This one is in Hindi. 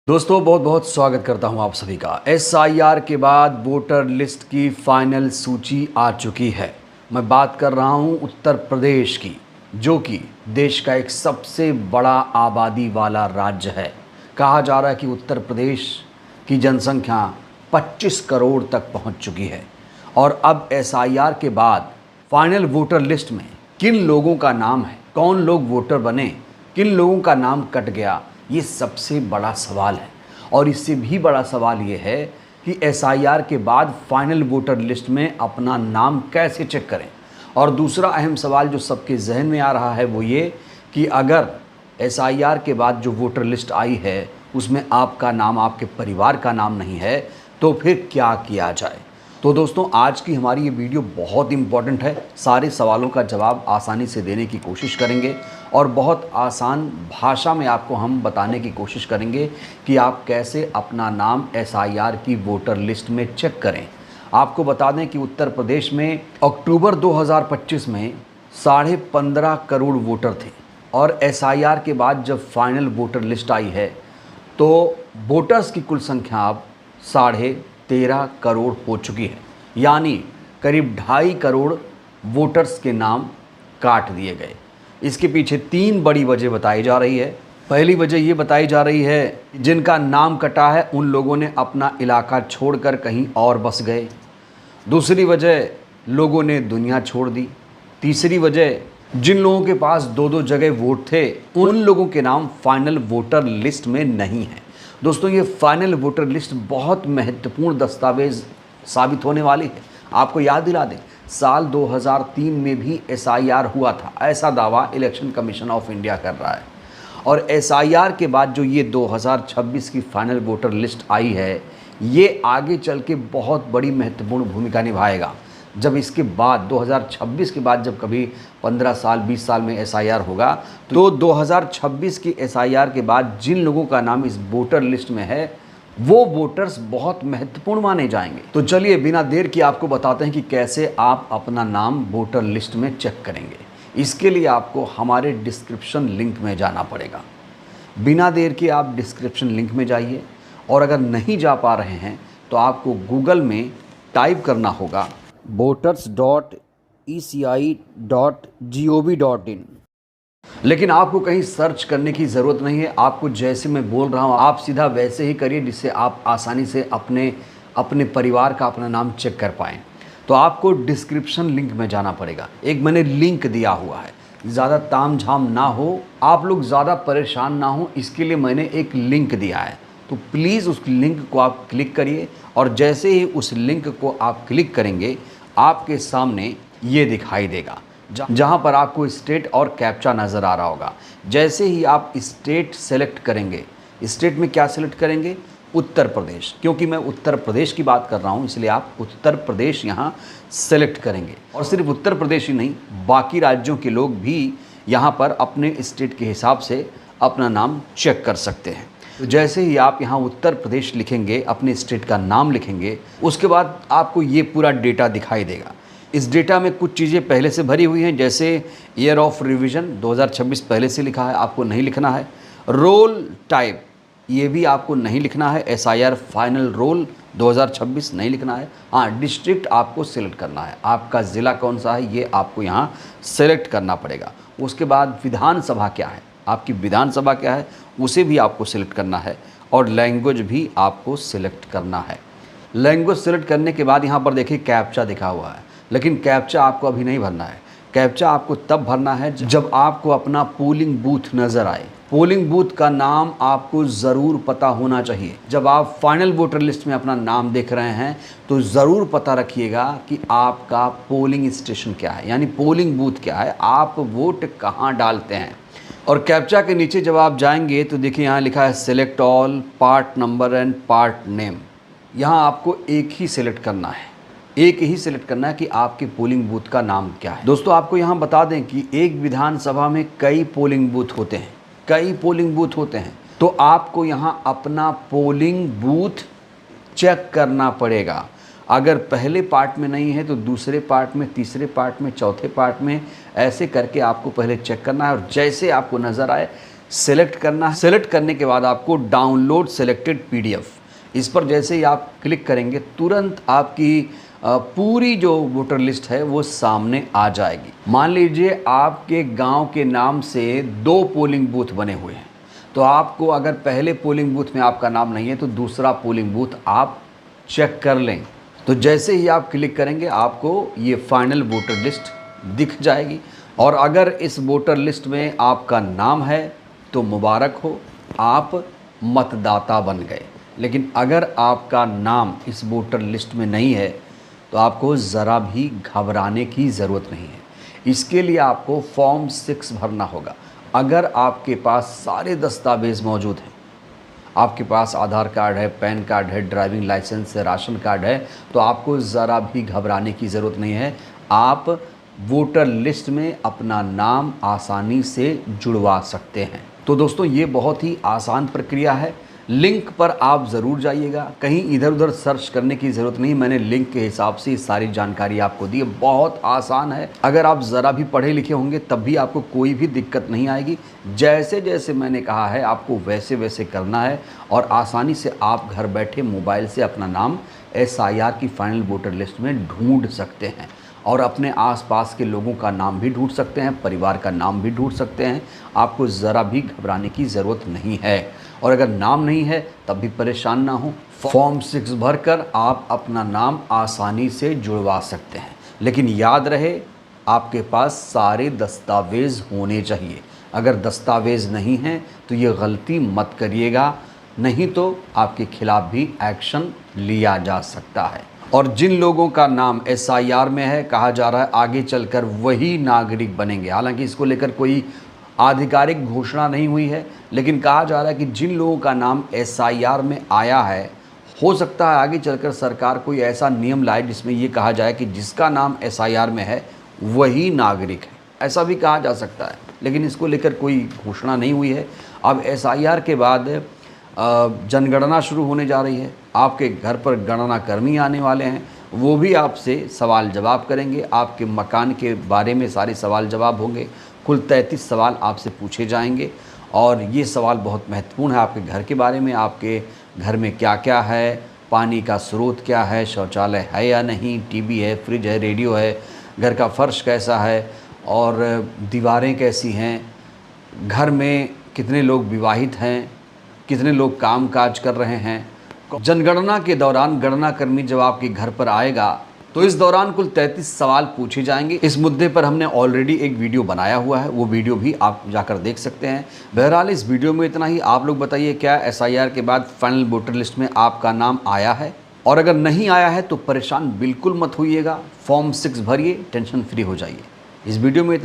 दोस्तों बहुत बहुत स्वागत करता हूं आप सभी का। एसआईआर के बाद वोटर लिस्ट की फाइनल सूची आ चुकी है। मैं बात कर रहा हूं उत्तर प्रदेश की, जो कि देश का एक सबसे बड़ा आबादी वाला राज्य है। कहा जा रहा है कि उत्तर प्रदेश की जनसंख्या 25 करोड़ तक पहुंच चुकी है। और अब एसआईआर के बाद फाइनल वोटर लिस्ट में किन लोगों का नाम है, कौन लोग वोटर बने, किन लोगों का नाम कट गया, ये सबसे बड़ा सवाल है। और इससे भी बड़ा सवाल ये है कि एसआईआर के बाद फाइनल वोटर लिस्ट में अपना नाम कैसे चेक करें। और दूसरा अहम सवाल जो सबके जहन में आ रहा है वो ये कि अगर एसआईआर के बाद जो वोटर लिस्ट आई है उसमें आपका नाम, आपके परिवार का नाम नहीं है, तो फिर क्या किया जाए। तो दोस्तों आज की हमारी ये वीडियो बहुत इम्पॉर्टेंट है। सारे सवालों का जवाब आसानी से देने की कोशिश करेंगे और बहुत आसान भाषा में आपको हम बताने की कोशिश करेंगे कि आप कैसे अपना नाम एसआईआर की वोटर लिस्ट में चेक करें। आपको बता दें कि उत्तर प्रदेश में अक्टूबर 2025 में 15.5 करोड़ वोटर थे और एसआईआर के बाद जब फाइनल वोटर लिस्ट आई है तो वोटर्स की कुल संख्या अब 13.5 करोड़ हो चुकी है। यानी करीब 2.5 करोड़ वोटर्स के नाम काट दिए गए। इसके पीछे 3 बड़ी वजह बताई जा रही है। पहली वजह ये बताई जा रही है जिनका नाम कटा है उन लोगों ने अपना इलाका छोड़कर कहीं और बस गए। दूसरी वजह, लोगों ने दुनिया छोड़ दी। तीसरी वजह, जिन लोगों के पास 2-2 जगह वोट थे उन लोगों के नाम फाइनल वोटर लिस्ट में नहीं है। दोस्तों ये फाइनल वोटर लिस्ट बहुत महत्वपूर्ण दस्तावेज साबित होने वाली है। आपको याद दिला दें, साल 2003 में भी एसआईआर हुआ था, ऐसा दावा इलेक्शन कमीशन ऑफ इंडिया कर रहा है। और एसआईआर के बाद जो ये 2026 की फाइनल वोटर लिस्ट आई है, ये आगे चल के बहुत बड़ी महत्वपूर्ण भूमिका निभाएगा। जब इसके बाद 2026 के बाद जब कभी 15 साल 20 साल में एसआईआर होगा तो 2026 की एसआईआर के बाद जिन लोगों का नाम इस वोटर लिस्ट में है वो वोटर्स बहुत महत्वपूर्ण माने जाएंगे। तो चलिए बिना देर की आपको बताते हैं कि कैसे आप अपना नाम वोटर लिस्ट में चेक करेंगे। इसके लिए आपको हमारे डिस्क्रिप्शन लिंक में जाना पड़ेगा। बिना देर के आप डिस्क्रिप्शन लिंक में जाइए और अगर नहीं जा पा रहे हैं तो आपको गूगल में टाइप करना होगा voters.eci.gov.in। लेकिन आपको कहीं सर्च करने की ज़रूरत नहीं है। आपको जैसे मैं बोल रहा हूँ आप सीधा वैसे ही करिए जिससे आप आसानी से अपने परिवार का अपना नाम चेक कर पाएँ। तो आपको डिस्क्रिप्शन लिंक में जाना पड़ेगा। एक मैंने लिंक दिया हुआ है, ज़्यादा ताम झाम ना हो, आप लोग ज़्यादा परेशान ना हो, इसके लिए मैंने एक लिंक दिया है। तो प्लीज़ उस लिंक को आप क्लिक करिए और जैसे ही उस लिंक को आप क्लिक करेंगे आपके सामने ये दिखाई देगा जहाँ पर आपको स्टेट और कैप्चा नज़र आ रहा होगा। जैसे ही आप स्टेट सेलेक्ट करेंगे, स्टेट में क्या सेलेक्ट करेंगे? उत्तर प्रदेश। क्योंकि मैं उत्तर प्रदेश की बात कर रहा हूँ इसलिए आप उत्तर प्रदेश यहाँ सेलेक्ट करेंगे। और सिर्फ उत्तर प्रदेश ही नहीं, बाकी राज्यों के लोग भी यहाँ पर अपने स्टेट के हिसाब से अपना नाम चेक कर सकते हैं। तो जैसे ही आप यहाँ उत्तर प्रदेश लिखेंगे, अपने स्टेट का नाम लिखेंगे, उसके बाद आपको ये पूरा डेटा दिखाई देगा। इस डेटा में कुछ चीज़ें पहले से भरी हुई हैं, जैसे ईयर ऑफ रिवीजन 2026 पहले से लिखा है, आपको नहीं लिखना है। रोल टाइप ये भी आपको नहीं लिखना है। एसआईआर फाइनल रोल 2026 नहीं लिखना है। हाँ, डिस्ट्रिक्ट आपको सिलेक्ट करना है, आपका ज़िला कौन सा है ये आपको यहाँ सेलेक्ट करना पड़ेगा। उसके बाद विधानसभा क्या है, आपकी विधानसभा क्या है उसे भी आपको सिलेक्ट करना है और लैंग्वेज भी आपको सिलेक्ट करना है। लैंग्वेज सिलेक्ट करने के बाद यहाँ पर देखिए कैप्चा दिखा हुआ है, लेकिन कैप्चा आपको अभी नहीं भरना है। कैप्चा आपको तब भरना है जब आपको अपना पोलिंग बूथ नज़र आए। पोलिंग बूथ का नाम आपको ज़रूर पता होना चाहिए। जब आप फाइनल वोटर लिस्ट में अपना नाम देख रहे हैं तो ज़रूर पता रखिएगा कि आपका पोलिंग स्टेशन क्या है, यानी पोलिंग बूथ क्या है, आप वोट कहाँ डालते हैं। और कैप्चा के नीचे जब आप जाएंगे तो देखिए यहाँ लिखा है select all, part number and part name. यहाँ आपको एक ही सिलेक्ट करना है, एक ही सिलेक्ट करना है कि आपके पोलिंग बूथ का नाम क्या है। दोस्तों आपको यहाँ बता दें कि एक विधानसभा में कई पोलिंग बूथ होते हैं, कई पोलिंग बूथ होते हैं। तो आपको यहाँ अपना पोलिंग बूथ चेक करना पड़ेगा। अगर पहले पार्ट में नहीं है तो दूसरे पार्ट में, तीसरे पार्ट में, चौथे पार्ट में, ऐसे करके आपको पहले चेक करना है। और जैसे आपको नज़र आए सेलेक्ट करना है। सेलेक्ट करने के बाद आपको डाउनलोड सेलेक्टेड PDF, इस पर जैसे ही आप क्लिक करेंगे तुरंत आपकी पूरी जो वोटर लिस्ट है वो सामने आ जाएगी। मान लीजिए आपके गांव के नाम से 2 पोलिंग बूथ बने हुए हैं, तो आपको अगर पहले पोलिंग बूथ में आपका नाम नहीं है तो दूसरा पोलिंग बूथ आप चेक कर लें। तो जैसे ही आप क्लिक करेंगे आपको ये फाइनल वोटर लिस्ट दिख जाएगी, और अगर इस वोटर लिस्ट में आपका नाम है तो मुबारक हो, आप मतदाता बन गए। लेकिन अगर आपका नाम इस वोटर लिस्ट में नहीं है तो आपको ज़रा भी घबराने की ज़रूरत नहीं है। इसके लिए आपको फॉर्म 6 भरना होगा। अगर आपके पास सारे दस्तावेज़ मौजूद हैं, आपके पास आधार कार्ड है, पैन कार्ड है, ड्राइविंग लाइसेंस है, राशन कार्ड है, तो आपको ज़रा भी घबराने की ज़रूरत नहीं है। आप वोटर लिस्ट में अपना नाम आसानी से जुड़वा सकते हैं। तो दोस्तों ये बहुत ही आसान प्रक्रिया है। लिंक पर आप ज़रूर जाइएगा, कहीं इधर उधर सर्च करने की ज़रूरत नहीं। मैंने लिंक के हिसाब से सारी जानकारी आपको दी है। बहुत आसान है। अगर आप ज़रा भी पढ़े लिखे होंगे तब भी आपको कोई भी दिक्कत नहीं आएगी। जैसे जैसे मैंने कहा है आपको वैसे वैसे करना है, और आसानी से आप घर बैठे मोबाइल से अपना नाम SIR की फाइनल वोटर लिस्ट में ढूंढ सकते हैं, और अपने आसपास के लोगों का नाम भी ढूंढ सकते हैं, परिवार का नाम भी ढूंढ सकते हैं। आपको ज़रा भी घबराने की ज़रूरत नहीं है। और अगर नाम नहीं है तब भी परेशान ना हो, फॉर्म 6 भरकर आप अपना नाम आसानी से जुड़वा सकते हैं। लेकिन याद रहे आपके पास सारे दस्तावेज़ होने चाहिए। अगर दस्तावेज़ नहीं हैं तो ये गलती मत करिएगा, नहीं तो आपके खिलाफ भी एक्शन लिया जा सकता है। और जिन लोगों का नाम SIR में है, कहा जा रहा है आगे चलकर वही नागरिक बनेंगे। हालांकि इसको लेकर कोई आधिकारिक घोषणा नहीं हुई है, लेकिन कहा जा रहा है कि जिन लोगों का नाम SIR में आया है, हो सकता है आगे चलकर सरकार कोई ऐसा नियम लाए जिसमें ये कहा जाए कि जिसका नाम SIR में है वही नागरिक है। ऐसा भी कहा जा सकता है, लेकिन इसको लेकर कोई घोषणा नहीं हुई है। अब SIR के बाद जनगणना शुरू होने जा रही है। आपके घर पर गणना कर्मी आने वाले हैं, वो भी आपसे सवाल जवाब करेंगे। आपके मकान के बारे में सारे सवाल जवाब होंगे। कुल 33 सवाल आपसे पूछे जाएंगे, और ये सवाल बहुत महत्वपूर्ण है आपके घर के बारे में। आपके घर में क्या क्या है, पानी का स्रोत क्या है, शौचालय है या नहीं, टीवी है, फ्रिज है, रेडियो है, घर का फर्श कैसा है, और दीवारें कैसी हैं, घर में कितने लोग विवाहित हैं, कितने लोग काम काज कर रहे हैं। जनगणना के दौरान गणना कर्मी जब आपके घर पर आएगा तो इस दौरान कुल 33 सवाल पूछे जाएंगे। इस मुद्दे पर हमने ऑलरेडी एक वीडियो बनाया हुआ है, वो वीडियो भी आप जाकर देख सकते हैं। बहरहाल इस वीडियो में इतना ही। आप लोग बताइए क्या SIR के बाद फाइनल वोटर लिस्ट में आपका नाम आया है? और अगर नहीं आया है तो परेशान बिल्कुल मत होइएगा। फॉर्म 6 भरिए, टेंशन फ्री हो जाइए। इस वीडियो में